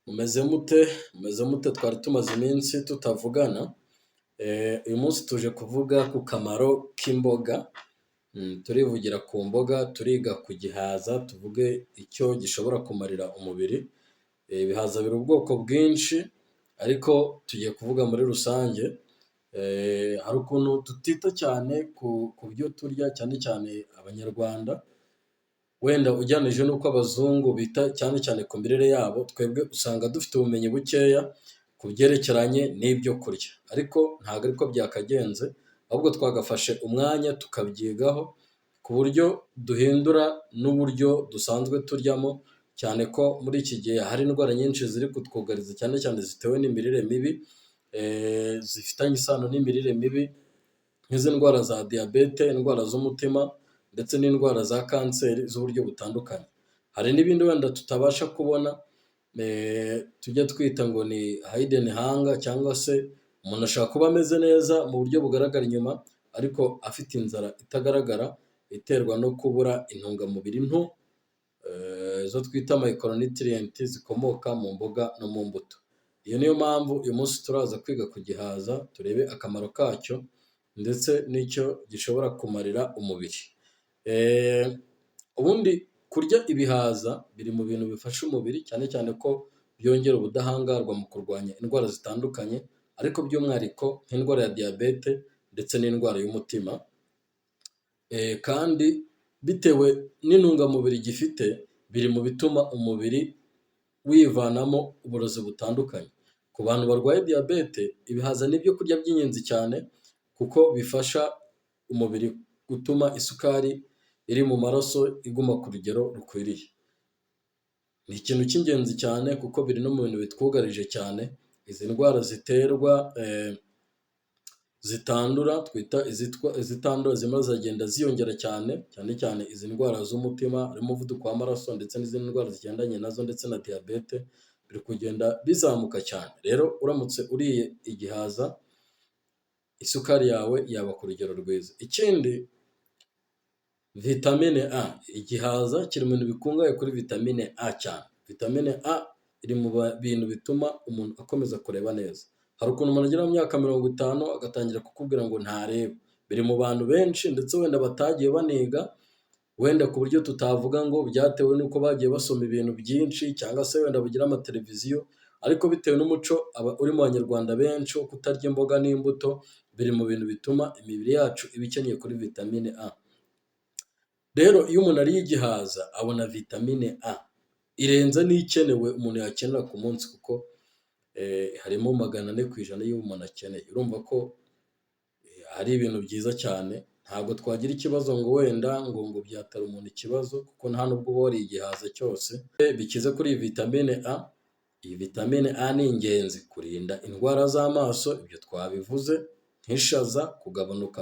Mumeze mute? Mumeze mute? Twari tumaze iminsi tutavugana. Uyu munsi tuje kuvuga ku kamaro k'imboga. Turivugira ku mboga, turiga ku gihaza, tuvuge icyo gishobora kumarira umubiri. Ibihaza biri ubwoko bwinshi, ariko tugiye kuvuga muri rusange. Hari ukuntu tutita cyane ku byo turya, cyane cyane Abanyarwanda. Wenda ujyanije n'uko abazungu bita cyane cyane ku mirire yabo, twebwe usanga dufite ubumenyi bukeya ku byerekeranye n'ibyo kurya. Ariko ntabwo ariko byakagenze, ahubwo twagafashe umwanya tukabyigaho ku buryo duhindura n'uburyo dusanzwe turyamo, cyane ko muri iki gihe hari indwara nyinshi ziri kutwugariza cyane cyane zitewe n'imirire mibi, zifitanye isano n'imirire mibi nk'izi ndwara za diyabete, indwara z'umutima ndetse n'indwara za kanseri z'uburyo butandukanye. Hari n'ibindi wenda tutabasha kubona, tujya twita ngo ni hidden hunger, cyangwa se umuntu ashobora kuba ameze neza mu buryo bugaragara inyuma, ariko afite inzara itagaragara iterwa no kubura intungamubiri nto, izo twita micronutrients zikomoka mu mboga no mu mbuto. Iyo niyo mpamvu uyu munsi turaza kwiga ku gihaza, turebe akamaro kacyo ndetse n'icyo gishobora kumarira umubiri. Ubundi kurya ibihaza biri mu bintu bifasha umubiri, cyane cyane ko byongera ubudahangarwa mu kurwanya indwara zitandukanye, ariko by'umwihariko nk'indwara ya diyabete ndetse n'indwara y'umutima. Kandi bitewe n'intungamubiri gifite, biri mu bituma umubiri wivanamo uburozi butandukanye. Ku bantu barwaye diyabete, ibihaza ni ibyo kurya by'ingenzi cyane, kuko bifasha umubiri gutuma isukari iri mu maraso iguma ku rugero rukwiriye. Ni ikintu cy'ingenzi cyane kuko biri no mu bintu bitwugarije cyane. Izi ndwara ziterwa zitandura, twita izitandura, zirimo zagenda ziyongera cyane, cyane cyane izi ndwara z'umutima, umuvuduko w'amaraso ndetse n'izindi ndwara zigendanye nazo ndetse na diyabete, biri kugenda bizamuka cyane. Rero uramutse uriye igihaza, isukari yawe yaba ku rugero rwiza. Ikindi, vitamine A, igihaza kiri mu bintu bikungahaye kuri vitamine A cyane. Vitamine A iri mu bintu bituma umuntu akomeza kureba neza. Hari ukuntu umuntu agera mu myaka 50 agatangira kukubwira ngo ntareba. Biri mu bantu benshi ndetse wenda batagiye baniga, wenda ku buryo tutavuga ngo byatewe n'uko bagiye basoma ibintu byinshi, cyangwa se wenda bagira amateleviziyo, ariko bitewe n'umuco uri mu Banyarwanda benshi wo kutarya imboga n'imbuto, biri mu bintu bituma imibiri yacu iba ikeneye kuri vitamine A. Rero iyo umuntu ariye igihaza abona vitamine A irenze n'ikenewe umuntu yakenera ku munsi, kuko harimo 400% y'uwo umuntu akeneye. Urumva ko ari ibintu byiza cyane. Ntabwo twagira ikibazo ngo wenda ngo byatera umuntu ikibazo, kuko nta nubwo uba wariye igihaza cyose. Bikize kuri iyi vitamine A. Iyi vitamine A ni ingenzi kurinda indwara z'amaso, ibyo twabivuze, nk'ishaza, kugabanuka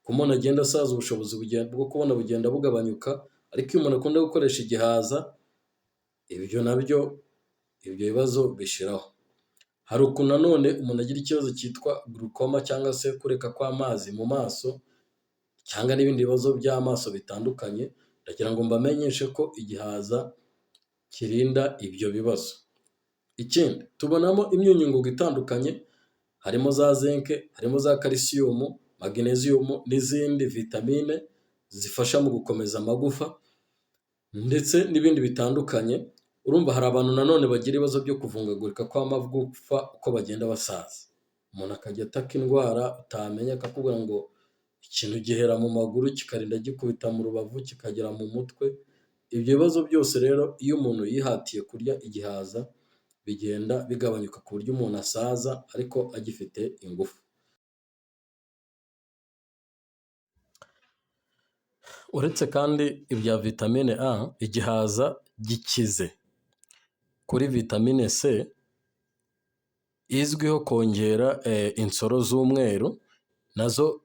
ku muntu agenda asaza, ubushobozi bwo kubona bugenda bugabanyuka. Ariko iyo umuntu akunda gukoresha igihaza, ibyo nabyo, ibyo bibazo bishiraho. Hari ukuntu nanone umuntu agira ikibazo cyitwa glaucoma, cyangwa se kureka kw'amazi mu maso, cyangwa n'ibindi bibazo by'amaso bitandukanye. Ndagira ngo mbamenyeshe ko igihaza kirinda ibyo bibazo. Ikindi, tubonamo imyunyungugu itandukanye, harimo za zinc, harimo za calcium, magnesium n'izindi vitamine zifasha mu gukomeza amagufa ndetse n'ibindi bitandukanye. Urumva hari abantu nanone bagira ibibazo byo kuvungagurika kw'amagufa uko bagenda basaza. Umuntu akajya ataka indwara utamenya, akakubwira ngo ikintu gihera mu maguru kikarinda gikubita mu rubavu kikagera mu mutwe. Ibyo bibazo byose rero iyo umuntu yihatiye kurya igihaza, bigenda bigabanyuka ku buryo umuntu asaza ariko agifite ingufu. Uretse kandi ibya vitamine A, igihaza gikize kuri vitamine C izwiho kongera insoro z'umweru, nazo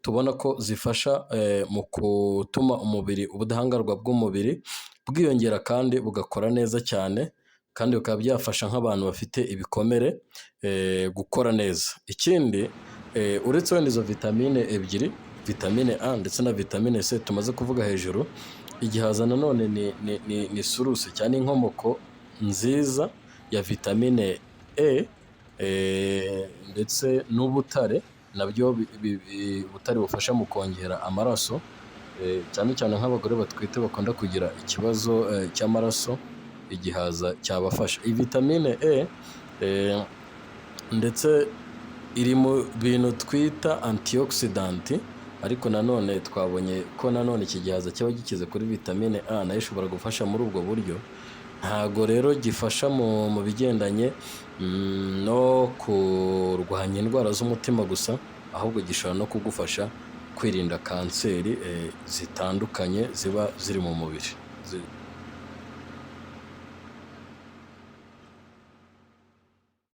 tubona ko zifasha mu gutuma umubiri, ubudahangarwa bw'umubiri bwiyongera kandi bugakora neza cyane, kandi bikaba byafasha nk'abantu bafite ibikomere gukora neza. Ikindi, uretse wenda izo vitamine ebyiri, vitamine A ndetse na vitamine C tumaze kuvuga hejuru, igihaza nanone ni suruse cyane inkomoko nziza ya vitamine E, ndetse n'ubutare nabyo ubutare bufasha mu kongera amaraso, cyane cyane nk'abagore batwite bakunda kugira ikibazo cy'amaraso, igihaza cyabafasha. Iyi vitamine E ndetse iri mu bintu twita antioxidant, ariko nanone twabonye ko nanone iki gihaza kiba gikize kuri vitamine A, nayo ishobora gufasha muri ubwo buryo. Ntago rero gifasha mu bigendanye no kurwanya indwara z'umutima gusa, ahubwo gishobora no kugufasha kwirinda kanseri zitandukanye ziba ziri mu mubiri.